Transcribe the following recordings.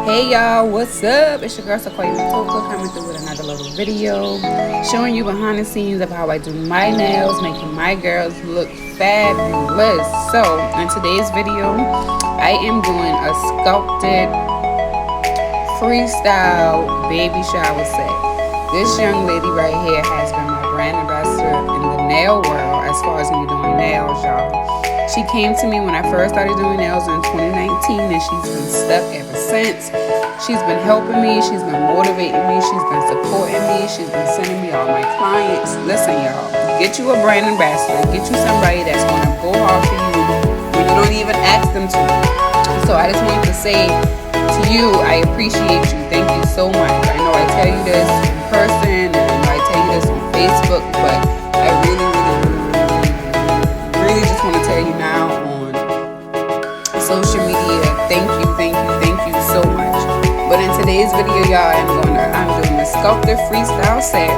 Hey y'all, what's up? It's your girl Sequoyahmatoaka coming through with another little video showing you behind the scenes of how I do my nails, making my girls look fabulous. So in today's video, I am doing a sculpted freestyle baby shower set. This young lady right here has been my brand ambassador in the nail world as far as me doing nails, y'all. She came to me when I first started doing nails in 2019, and she's been stuck ever since. She's been helping me, she's been motivating me, she's been supporting me, she's been sending me all my clients. Listen, y'all, get you a brand ambassador, get you somebody that's gonna go hard for you when you don't even ask them to. So I just wanted to say to you, I appreciate you. Thank you so much. I know I tell you this in person, and I know I tell you this on Facebook, but I really just want to tell you now on social media, thank you so much. But in today's video, y'all, I'm doing a sculpted freestyle set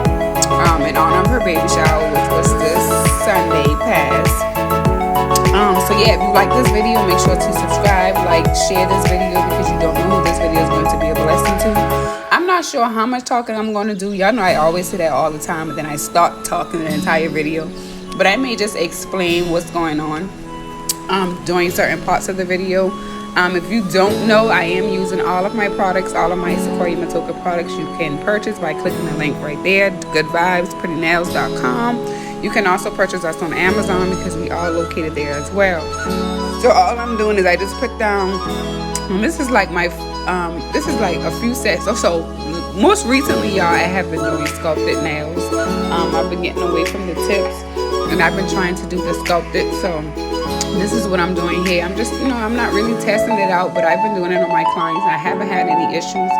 in honor of her baby shower, which was this Sunday past. So yeah, if you like this video, make sure to subscribe, like, share this video, because you don't know who this video is going to be a blessing to. I'm not sure how much talking I'm going to do. Y'all know I always say that all the time, and then I start talking the entire video. But I may just explain what's going on during certain parts of the video. If you don't know, I am using all of my products, all of my Sequoyahmatoaka products you can purchase by clicking the link right there, goodvibesprettynails.com. You can also purchase us on Amazon because we are located there as well. So all I'm doing is I just put down, this is like my, this is like a few sets. So most recently, y'all, I have been doing sculpted nails. I've been getting away from the tips, and I've been trying to do the sculpted. So this is what I'm doing here. I'm just, I'm not really testing it out, but I've been doing it on my clients. I haven't had any issues.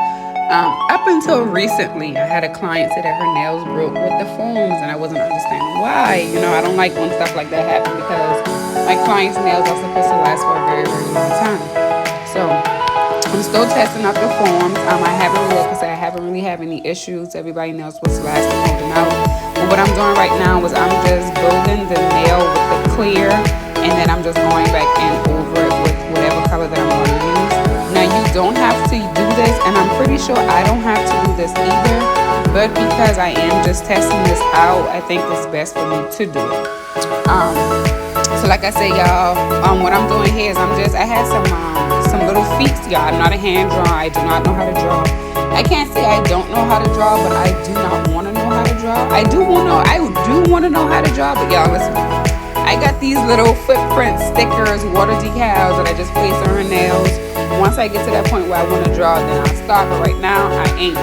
Up until recently, I had a client say that her nails broke with the foams, and I wasn't understanding why. I don't like when stuff like that happens, because my clients' nails are supposed to last for a very, very long time. So I'm still testing out the foams. I haven't really had any issues. Everybody knows what's last and holding out. But what I'm doing right now is I'm just building the nail with the clear, and then I'm just going back in over it with whatever color that I'm going to use. Now, you don't have to do this, and I'm pretty sure I don't have to do this either, but because I am just testing this out, I think it's best for me to do it. So like I said, y'all, what I'm doing here is I had some little feats, y'all. I'm not a hand drawer. I do not know how to draw. I can't say I don't know how to draw, but I do not want to know how to draw. I do want to know how to draw, but y'all, listen. I got these little footprint stickers, water decals that I just place on her nails. Once I get to that point where I want to draw, then I'll stop. But right now, I ain't.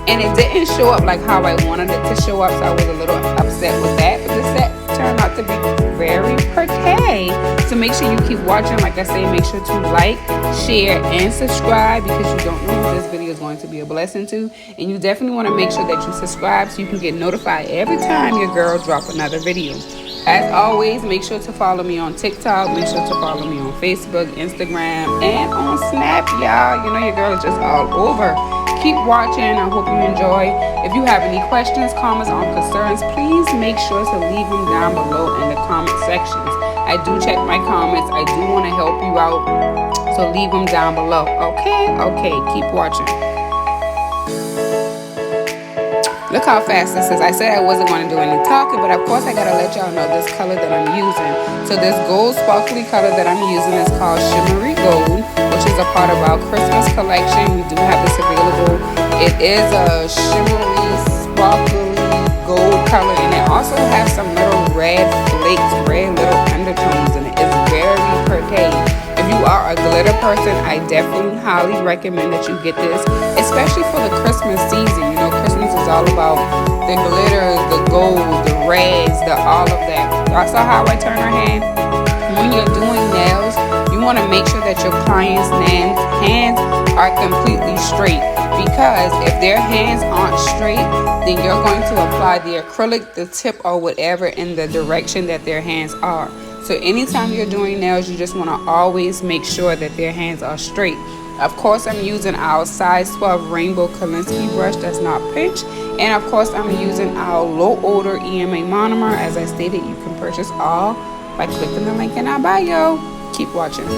And it didn't show up like how I wanted it to show up, so I was a little upset with that. But the set turned out to be very pretty. So make sure you keep watching. Like I say, make sure to like, share, and subscribe, because you don't know who this video is going to be a blessing to. And you definitely want to make sure that you subscribe so you can get notified every time your girl drop another video. As always, make sure to follow me on TikTok. Make sure to follow me on Facebook, Instagram, and on Snap, y'all. Your girl is just all over. Keep watching. I hope you enjoy. If you have any questions, comments, or concerns, please make sure to leave them down below in the comment sections. I do check my comments. I do want to help you out, so leave them down below. Okay, keep watching. Look how fast this is. I said I wasn't going to do any talking, but of course I got to let y'all know this color that I'm using. So this gold sparkly color that I'm using is called Shimmery Gold, which is a part of our Christmas collection. We do have this available. It is a shimmery, sparkly gold color, and it also has some little red flakes, red little undertones, and it is very pretty. If you are a glitter person, I definitely highly recommend that you get this, especially for the Christmas season. Christmas is all about the glitters, the gold, the reds, all of that. Y'all saw how I turn her hand? When you're doing nails, you want to make sure that your client's hands are completely straight, because if their hands aren't straight, then you're going to apply the acrylic, the tip, or whatever in the direction that their hands are. So anytime you're doing nails, you just want to always make sure that their hands are straight. Of course, I'm using our size 12 Rainbow Kolinsky brush that's not pinched. And of course, I'm using our low odor EMA monomer. As I stated, you can purchase all by clicking the link in our bio. Keep watching.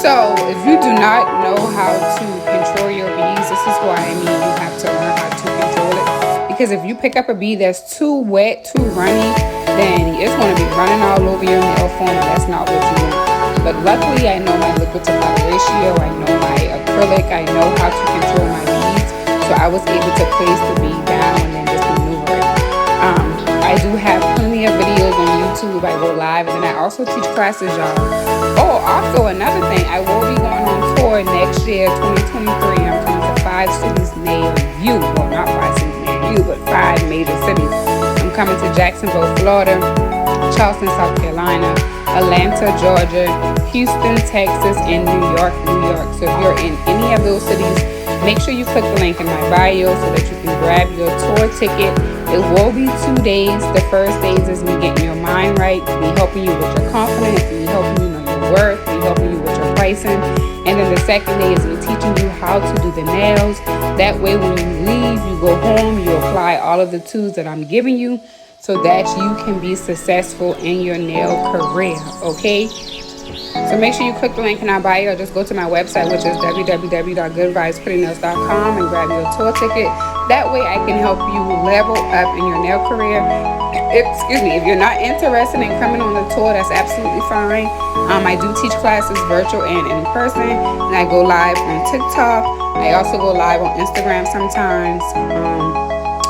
So if you do not know how to control your beads, this is why you have to learn how to control it. Because if you pick up a bead that's too wet, too runny, then it's going to be running all over your nail form, and that's not what you want. But luckily, I know my liquid to powder ratio, I know my acrylic, I know how to control my beads. So I was able to place the bead down and then just maneuver it. I do have plenty of videos on YouTube. I go live, and then I also teach classes, y'all. Oh, also another thing, I will be going on tour next year, 2023. I'm coming to 5 cities near you. Well, not 5 cities near you, but 5 major cities. I'm coming to Jacksonville, Florida, Charleston, South Carolina, Atlanta, Georgia, Houston, Texas, and New York. So if you're in any of those cities, make sure you click the link in my bio so that you can grab your tour ticket. It will be 2 days. The first days is me getting your mind right, me helping you with your confidence, me helping you know your worth, me helping you with your pricing. And then the second day is me teaching you how to do the nails. That way when you leave, you go home, you apply all of the tools that I'm giving you so that you can be successful in your nail career, okay? So make sure you click the link in our bio, or just go to my website, which is www.goodvibesprettynails.com, and grab your tour ticket. That way I can help you level up in your nail career. If you're not interested in coming on the tour, that's absolutely fine. I do teach classes virtual and in person, and I go live on TikTok. I also go live on Instagram sometimes.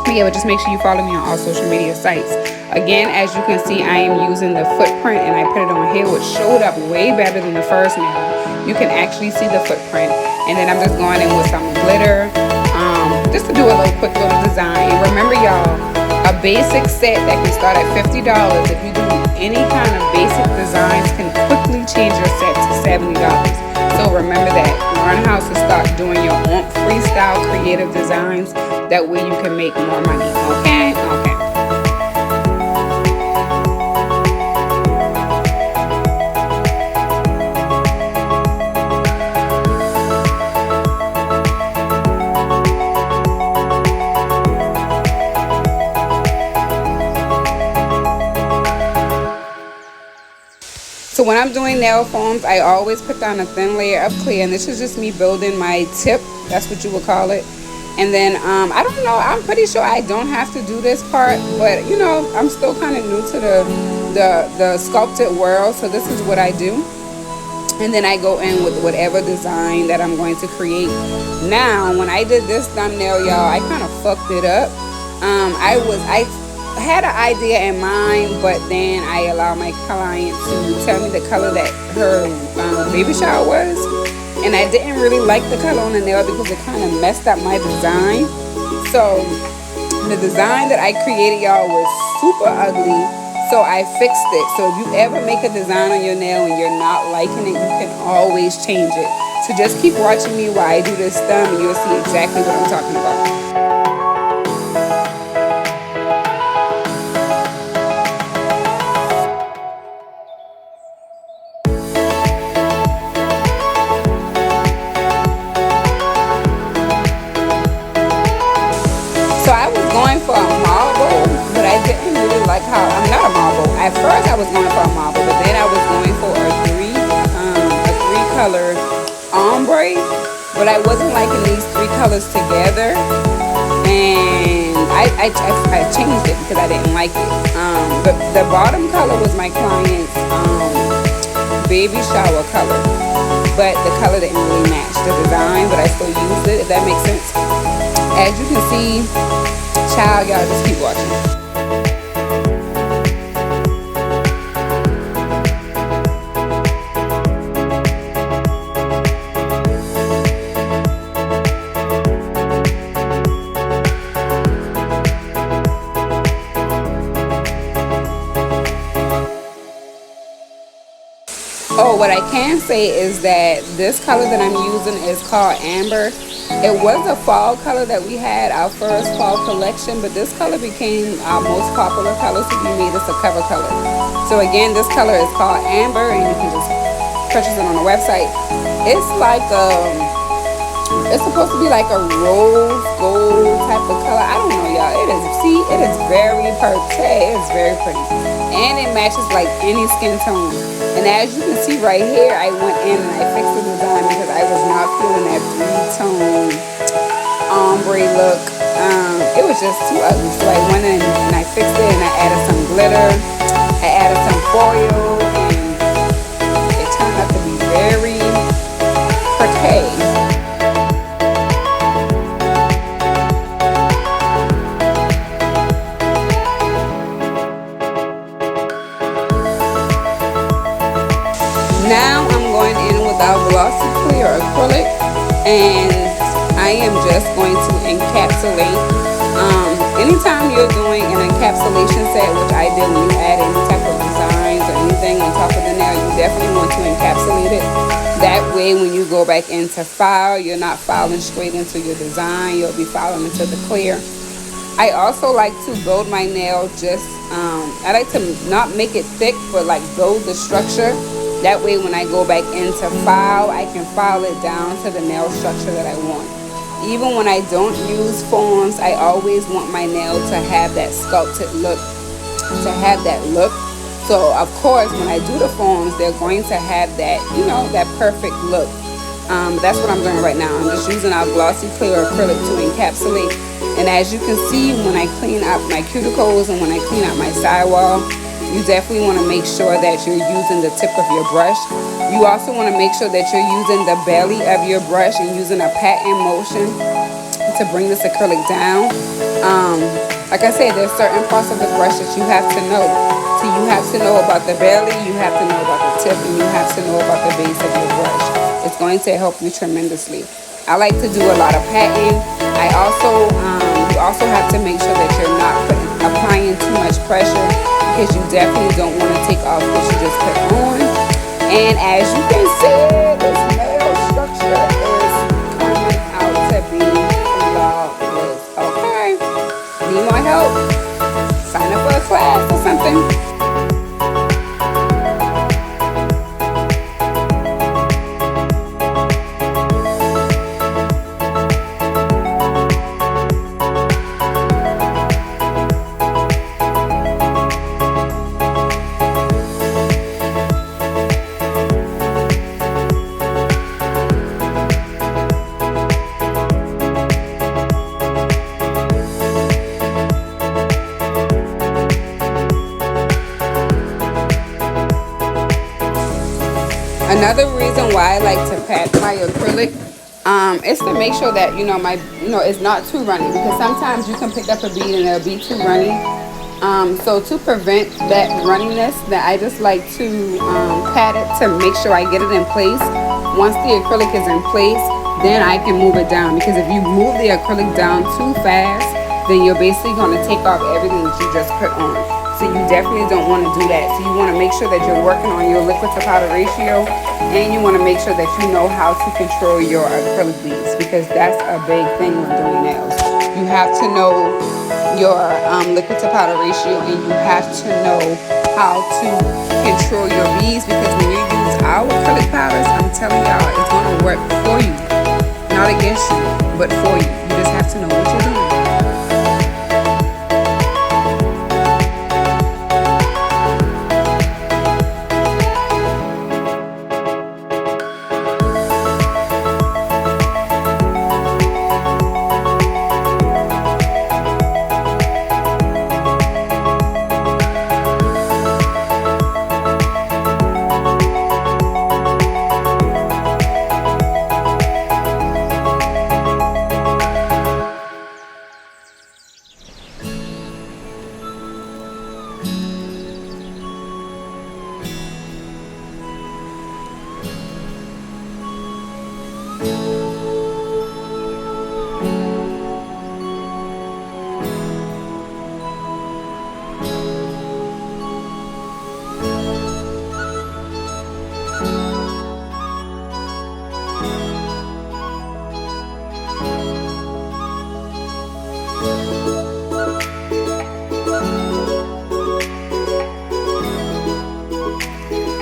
But just make sure you follow me on all social media sites. Again, as you can see, I am using the footprint, and I put it on here, which showed up way better than the first nail. You can actually see the footprint. And then I'm just going in with some glitter, just to do a quick little design. And remember, y'all, a basic set that can start at $50, if you do any kind of basic designs, can quickly change your set to $70. So remember that. Learn how to start doing your own freestyle creative designs. That way you can make more money, okay? Okay. So when I'm doing nail foams, I always put down a thin layer of clear, and this is just me building my tip. That's what you would call it. And then I don't know, I'm pretty sure I don't have to do this part, but you know, I'm still kind of new to the sculpted world, so this is what I do. And then I go in with whatever design that I'm going to create. Now when I did this thumbnail, y'all, I kind of fucked it up. I had an idea in mind, but then I allowed my client to tell me the color that her baby shower was. And I didn't really like the color on the nail because it kind of messed up my design. So the design that I created, y'all, was super ugly. So I fixed it. So if you ever make a design on your nail and you're not liking it, you can always change it. So just keep watching me while I do this thumb, and you'll see exactly what I'm talking about. So I was going for a marble, but I didn't really like how, I'm not a marble. At first I was going for a marble, but then I was going for a three color ombre, but I wasn't liking these 3 colors together, and I changed it because I didn't like it. The bottom color was my client's baby shower color, but the color didn't really match the design, but I still used it, if that makes sense. As you can see, child, y'all, just keep watching. Oh, what I can say is that this color that I'm using is called Amber. It was a fall color that we had, our first fall collection, but this color became our most popular color, so we made this a cover color. So again, this color is called Amber, and you can just purchase it on the website. It's like it's supposed to be like a rose gold type of color. I don't know, y'all. It is very pretty. It is very pretty, and it matches like any skin tone. And as you can see right here, I went in and I fixed the three-tone ombre look. It was just too ugly, so I went in and I fixed it, and I added some glitter, I added some foil, and it turned out to be very pretty. Now I'm going in with our glossy clear acrylic, and I am just going to encapsulate. Anytime you're doing an encapsulation set, which I did when you add any type of designs or anything on top of the nail, you definitely want to encapsulate it. That way when you go back into file, you're not filing straight into your design, you'll be filing into the clear. I also like to build my nail just, I like to not make it thick, but like build the structure. That way when I go back into file, I can file it down to the nail structure that I want. Even when I don't use foams, I always want my nail to have that sculpted look, So of course, when I do the foams, they're going to have that, you know, that perfect look. That's what I'm doing right now. I'm just using our glossy clear acrylic to encapsulate. And as you can see, when I clean up my cuticles and when I clean up my sidewall, you definitely want to make sure that you're using the tip of your brush. You also want to make sure that you're using the belly of your brush and using a pat-in motion to bring this acrylic down. Like I said, there's certain parts of the brush that you have to know. So you have to know about the belly, you have to know about the tip, and you have to know about the base of your brush. It's going to help you tremendously. I like to do a lot of patting. You also have to make sure that you're not applying too much pressure, because you definitely don't want to take off what you just put on. And as you can see, this nail structure is coming out to be flawless. Okay, need more help? Sign up for a class or something. Another reason why I like to pat my acrylic is to make sure that it's not too runny, because sometimes you can pick up a bead and it'll be too runny. So to prevent that runniness, that I just like to pat it to make sure I get it in place. Once the acrylic is in place, then I can move it down, because if you move the acrylic down too fast, then you're basically going to take off everything that you just put on. So you definitely don't want to do that. So you want to make sure that you're working on your liquid to powder ratio, and you want to make sure that you know how to control your acrylic beads, because that's a big thing when doing nails. You have to know your liquid to powder ratio, and you have to know how to control your beads, because when you use our acrylic powders, I'm telling y'all, it's going to work for you, not against you, but for you. You just have to know what you're doing.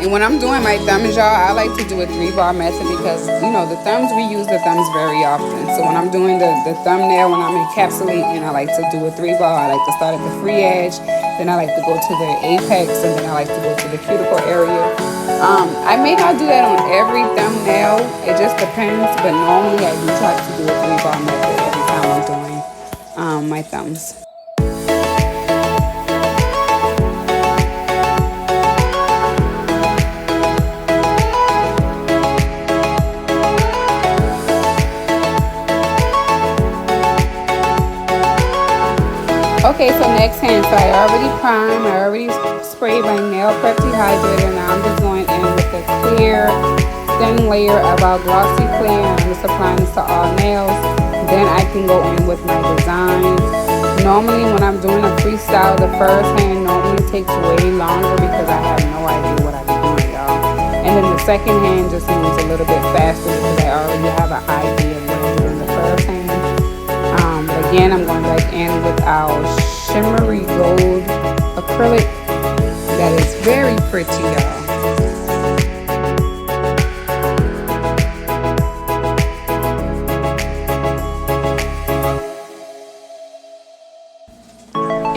And when I'm doing my thumbs, y'all, I like to do a 3-bar method, because, the thumbs, we use the thumbs very often. So when I'm doing the thumbnail, when I'm encapsulating, I like to do a 3-bar. I like to start at the free edge, Then I like to go to the apex, and then I like to go to the cuticle area. I may not do that on every thumbnail. It just depends. But normally I do try to do a 3-bar method every time I'm doing my thumbs. Okay, so next hand, so I already primed, I already sprayed my nail prep dehydrator. Now I'm just going in with a clear, thin layer of our glossy clear, and I'm just applying this to all nails. Then I can go in with my design. Normally when I'm doing a freestyle, the first hand normally takes way longer because I have no idea what I be doing, y'all. And then the second hand just moves a little bit faster because I already have an idea of what I'm doing the first hand. Again, I'm going back in with our shimmery gold acrylic. That is very pretty, y'all.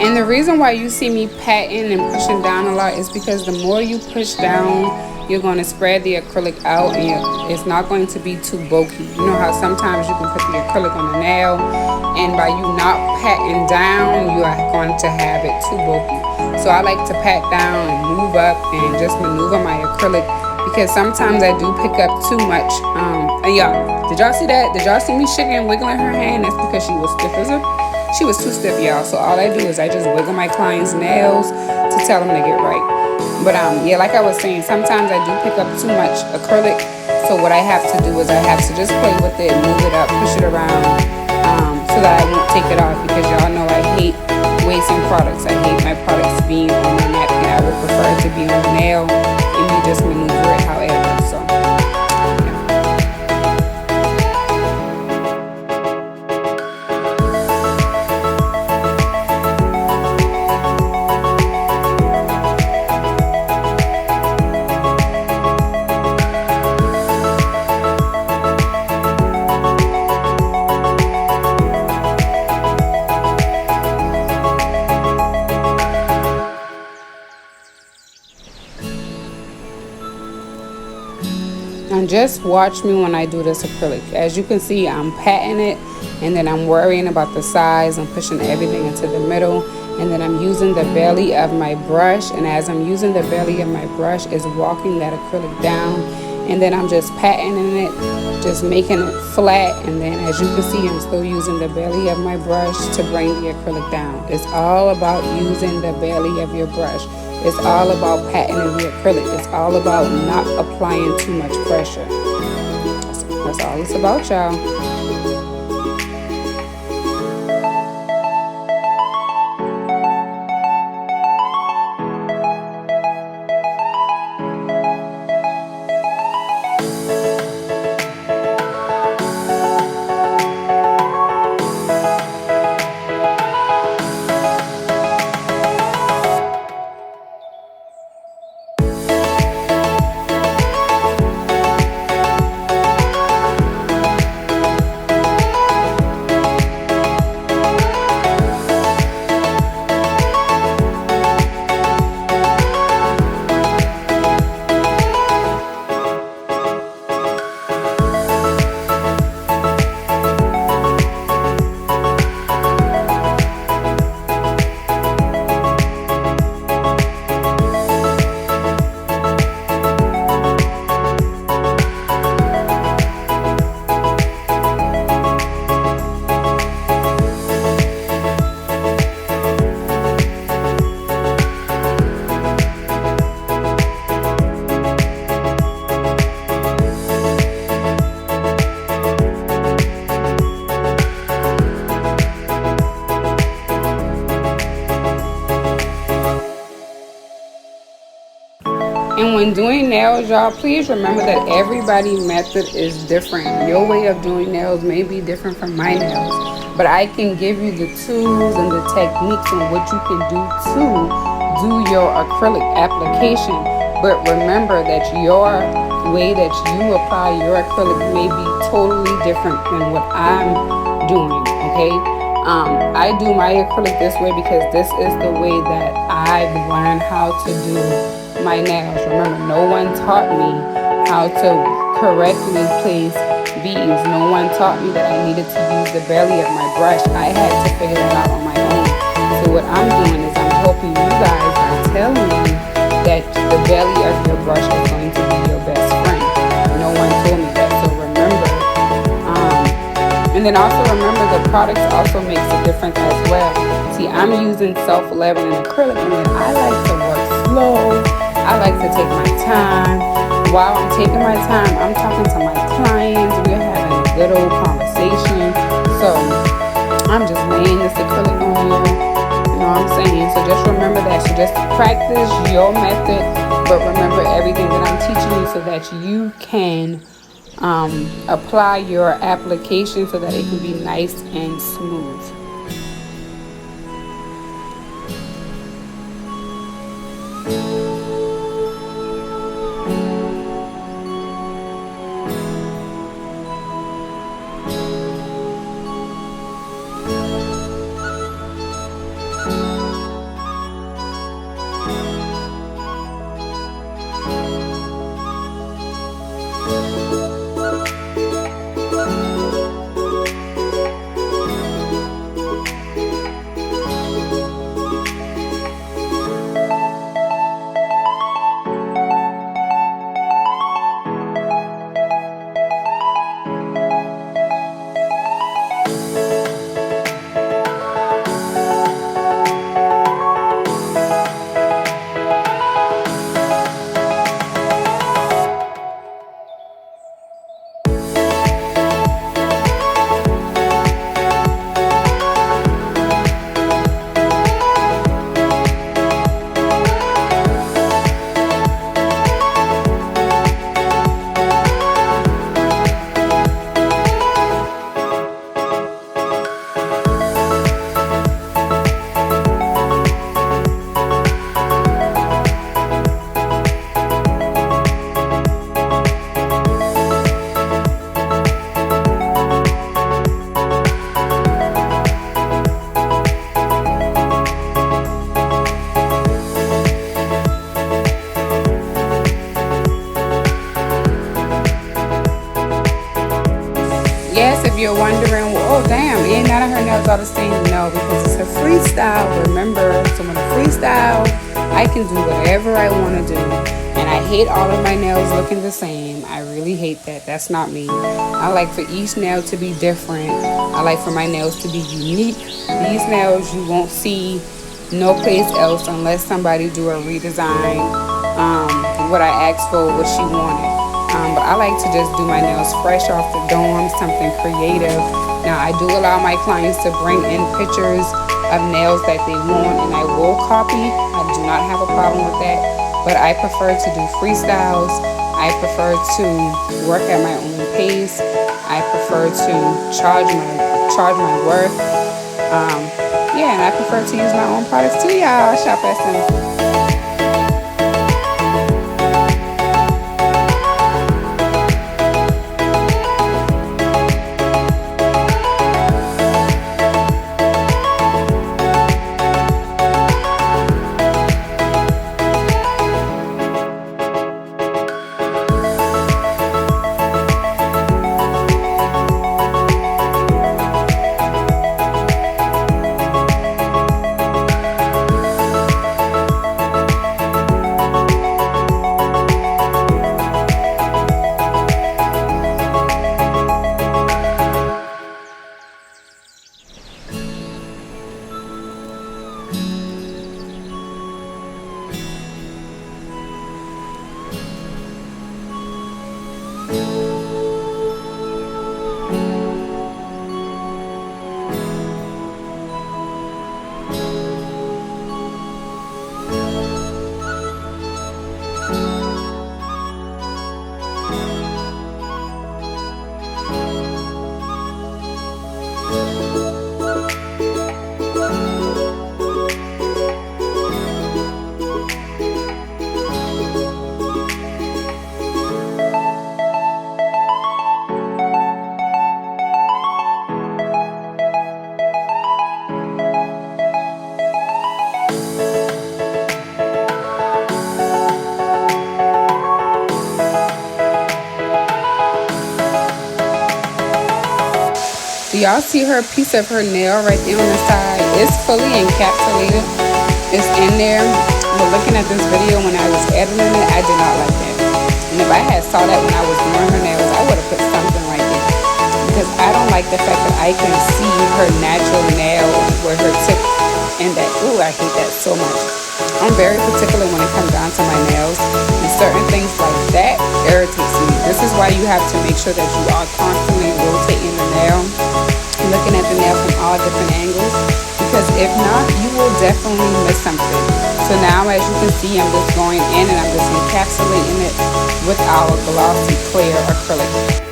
And the reason why you see me patting and pushing down a lot is because the more you push down, you're going to spread the acrylic out, and it's not going to be too bulky. You know how sometimes you can put the acrylic on the nail, and by you not patting down, you are going to have it too bulky. So I like to pat down and move up and just maneuver my acrylic, because sometimes I do pick up too much. And y'all, did y'all see that? Did y'all see me shaking and wiggling her hand? That's because she was stiff as a... She was too stiff, y'all. So all I do is I just wiggle my client's nails to tell them to get right. But yeah, like I was saying, sometimes I do pick up too much acrylic. So what I have to do is I have to just play with it, move it up, push it around, so that I won't take it off. Because y'all know I hate wasting products. I hate my products being on the napkin. I would prefer it to be on the nail, and you just maneuver it however. So and just watch me when I do this acrylic. As you can see, I'm patting it, and then I'm worrying about the size. I'm pushing everything into the middle, and then I'm using the belly of my brush, and as I'm using the belly of my brush, is walking that acrylic down, and then I'm just patting in it, just making it flat. And then as you can see, I'm still using the belly of my brush to bring the acrylic down. It's all about using the belly of your brush. It's all about patting in the acrylic. It's all about not applying too much pressure. That's all it's about, y'all. And when doing nails, y'all, please remember that everybody's method is different. Your way of doing nails may be different from my nails, but I can give you the tools and the techniques and what you can do to do your acrylic application. But remember that your way that you apply your acrylic may be totally different than what I'm doing, okay? I do my acrylic this way because this is the way that I I've learned how to do my nails. Remember, no one taught me how to correctly place beads. No one taught me that I needed to use the belly of my brush. I had to figure that out on my own. So what I'm doing is I'm helping you guys by telling you that the belly of your brush is going to be your best friend. No one told me that. So remember, and then also remember the products also makes a difference as well. See, I'm using self-leveling acrylic, and then I like to work slow. I like to take my time. While I'm taking my time, I'm talking to my clients. We're having a good old conversation. So I'm just laying this acrylic on you. You know what I'm saying? So just remember that. So just practice your method, but remember everything that I'm teaching you so that you can apply your application so that it can be nice and smooth. Yes, if you're wondering, well, oh damn, ain't none of her nails are the same. No, because it's a freestyle. Remember, so when I freestyle, I can do whatever I want to do. And I hate all of my nails looking the same. I really hate that. That's not me. I like for each nail to be different. I like for my nails to be unique. These nails you won't see no place else unless somebody do a redesign. What I asked for, what she wanted. But I like to just do my nails fresh off the dome, something creative. Now, I do allow my clients to bring in pictures of nails that they want, and I will copy. I do not have a problem with that. But I prefer to do freestyles. I prefer to work at my own pace. I prefer to charge my worth. Yeah, and I prefer to use my own products too, y'all. Shop at some. Do y'all see her piece of her nail right there on the side? It's fully encapsulated. It's in there. But looking at this video when I was editing it, I did not like that. And if I had saw that when I was doing her nails, I would have put something right there. Because I don't like the fact that I can see her natural nail where her tip and that. Ooh, I hate that so much. I'm very particular when it comes down to my nails, and certain things like that irritates me. This is why you have to make sure that you are constantly rotating the nail, looking at the nail from all different angles, because if not, you will definitely miss something. So now, as you can see, I'm just going in and I'm just encapsulating it with our glossy clear acrylic.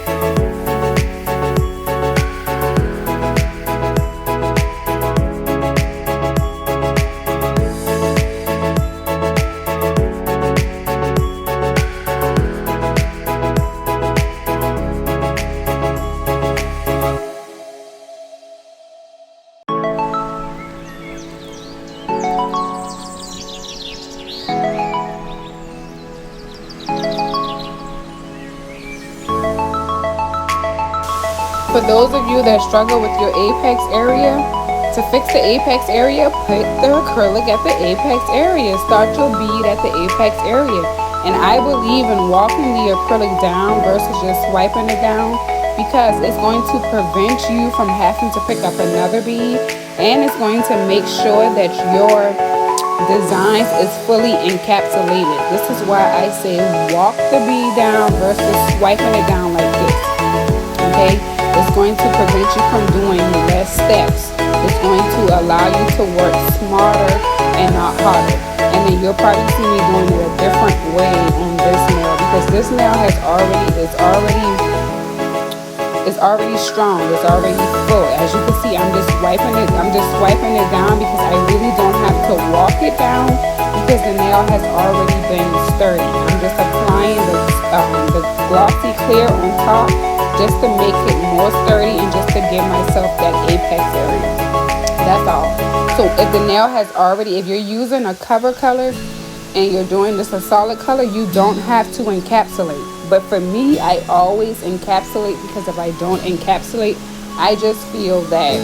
For those of you that struggle with your apex area, to fix the apex area, put the acrylic at the apex area. Start your bead at the apex area. And I believe in walking the acrylic down versus just swiping it down, because it's going to prevent you from having to pick up another bead, and it's going to make sure that your designs is fully encapsulated. This is why I say walk the bead down versus swiping it down like this. Okay? It's going to prevent you from doing less steps. It's going to allow you to work smarter and not harder. And then you'll probably see me doing it a different way on this nail, because this nail is already strong. It's already full. As you can see, I'm just swiping it down because I really don't have to walk it down, because the nail has already been sturdy. I'm just applying the glossy clear on top, just to make it more sturdy and just to give myself that apex area. That's all. So if the nail has already, if you're using a cover color and you're doing this a solid color, you don't have to encapsulate. But for me, I always encapsulate, because if I don't encapsulate, I just feel that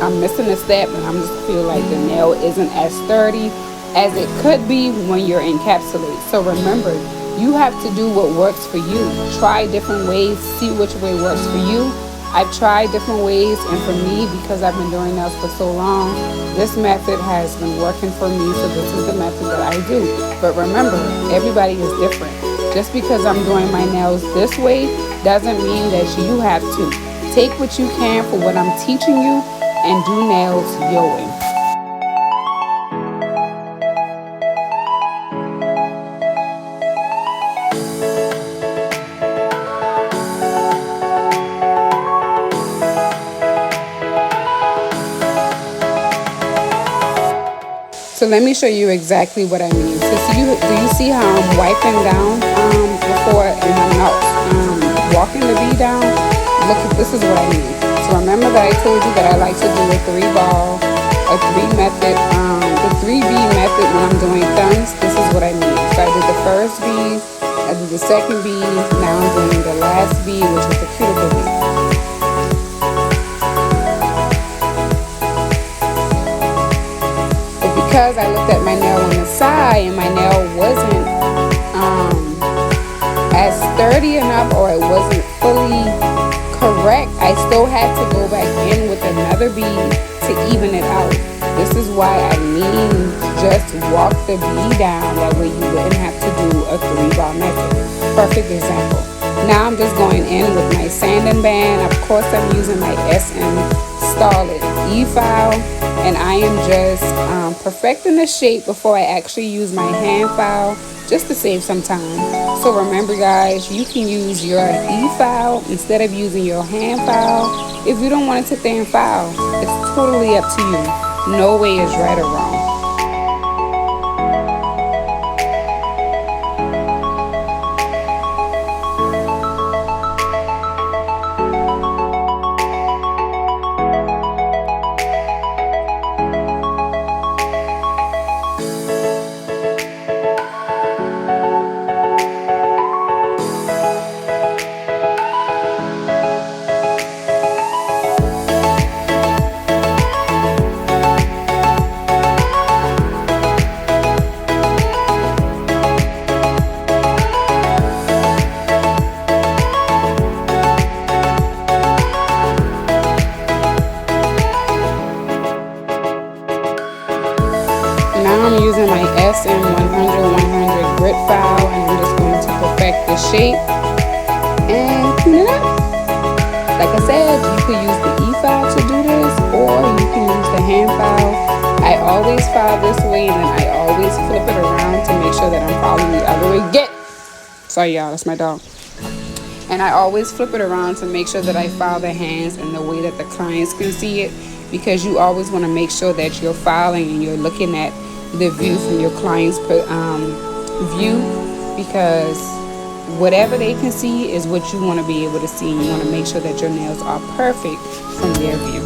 I'm missing a step, and I'm just feel like the nail isn't as sturdy as it could be when you're encapsulated. So remember, you have to do what works for you. Try different ways, see which way works for you. I've tried different ways, and for me, because I've been doing nails for so long, this method has been working for me, so this is the method that I do. But remember, everybody is different. Just because I'm doing my nails this way doesn't mean that you have to. Take what you can for what I'm teaching you and do nails your way. So let me show you exactly what I mean. So do you see how I'm wiping down before, and I'm not walking the bead down? Look, this is what I mean. So remember that I told you that I like to do a 3-ball, a 3 method, the 3-bead method when I'm doing thumbs. This is what I mean. So I did the first bead, I did the second bead, now I'm doing the last bead, which is the cuticle bead. Because I looked at my nail on the side and my nail wasn't as sturdy enough, or it wasn't fully correct, I still had to go back in with another bead to even it out. This is why I mean just walk the bead down, that way you wouldn't have to do a 3-ball method. Perfect example. Now I'm just going in with my sanding band. Of course, I'm using my SM Starlet E-file, and I am just perfecting the shape before I actually use my hand file, just to save some time. So remember, guys, you can use your E-file instead of using your hand file if you don't want to sit there and file. It's totally up to you. No way is right or wrong. file, and I'm just going to perfect the shape and clean it up. Like I said, you could use the e-file to do this, or you can use the hand file. I always file this way, and then I always flip it around to make sure that I'm filing the other way. Sorry, y'all, that's my dog. And I always flip it around to make sure that I file the hands in the way that the clients can see it, because you always want to make sure that you're filing and you're looking at the view from your client's view, because whatever they can see is what you want to be able to see, and you want to make sure that your nails are perfect from their view.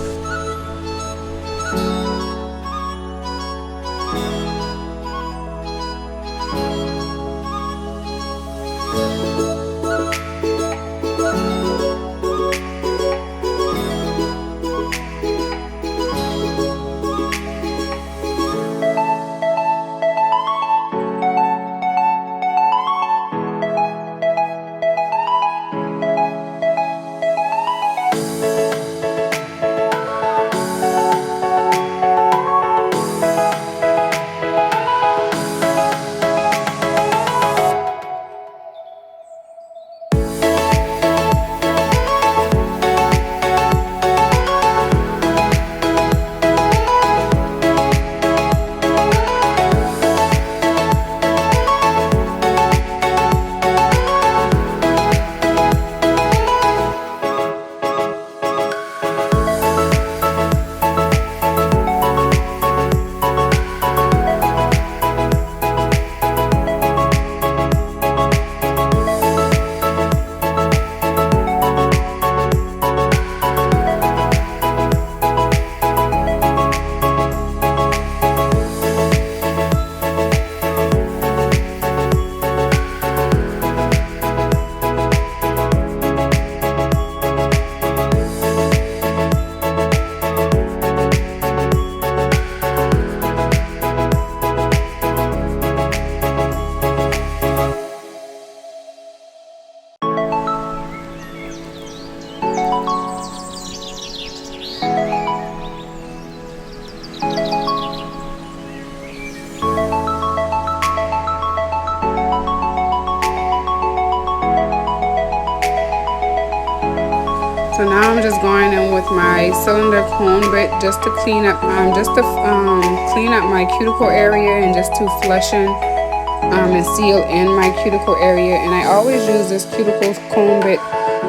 So now I'm just going in with my cylinder cone bit just to clean up, clean up my cuticle area, and just to flush in and seal in my cuticle area. And I always use this cuticle cone bit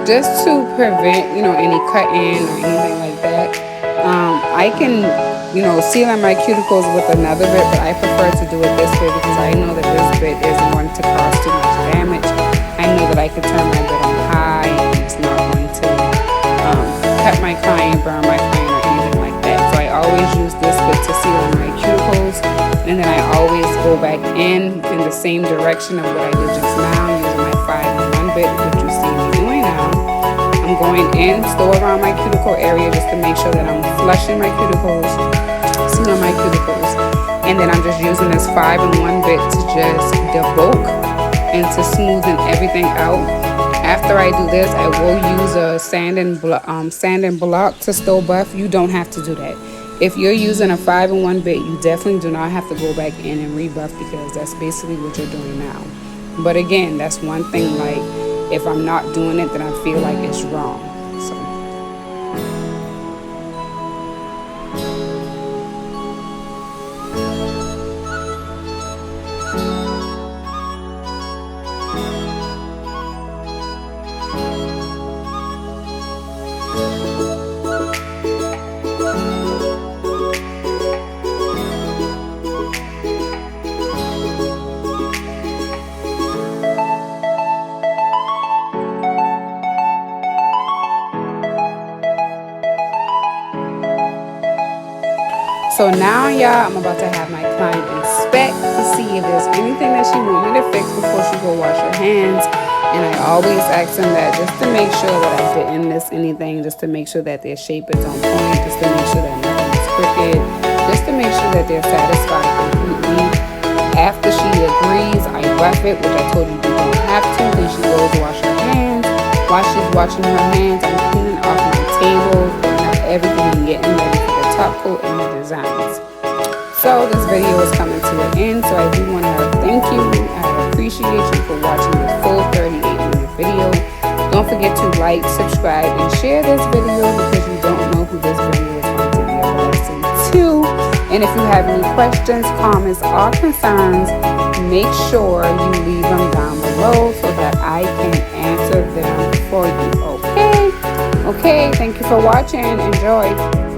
just to prevent, any cut in or anything like that. I can, seal in my cuticles with another bit, but I prefer to do it this way because I know that this bit isn't going to cause too much damage. I know that I can turn my bit on high and it's not going to cut my client, burn my client, or anything like that. So I always use this bit to seal in my cuticles, and then I always go back in the same direction of what I did just now, using my 5-in-1 bit, which you see me doing now. I'm going in, still around my cuticle area, just to make sure that I'm flushing my cuticles, sealing my cuticles, and then I'm just using this 5-in-1 bit to just debulk and to smoothen everything out. After I do this, I will use a sand and block to still buff. You don't have to do that. If you're using a 5-in-1 bit, you definitely do not have to go back in and rebuff, because that's basically what you're doing now. But again, that's one thing, like, if I'm not doing it, then I feel like it's wrong. So. So now, y'all, I'm about to have my client inspect to see if there's anything that she wants me to fix before she go wash her hands. And I always ask them that just to make sure that I didn't miss anything, just to make sure that their shape is on point, just to make sure that nothing is crooked, just to make sure that they're satisfied completely. After she agrees, I buff it, which I told you don't have to. Then she goes wash her hands. While she's washing her hands, I'm cleaning off my table, cleaning up everything and getting ready for the top coat and the designs. So this video is coming to an end, so I do want to thank you. I appreciate like, subscribe, and share this video because you don't know who this video is going to be a blessing to. And if you have any questions, comments, or concerns, make sure you leave them down below so that I can answer them for you. Okay? Okay, thank you for watching. Enjoy.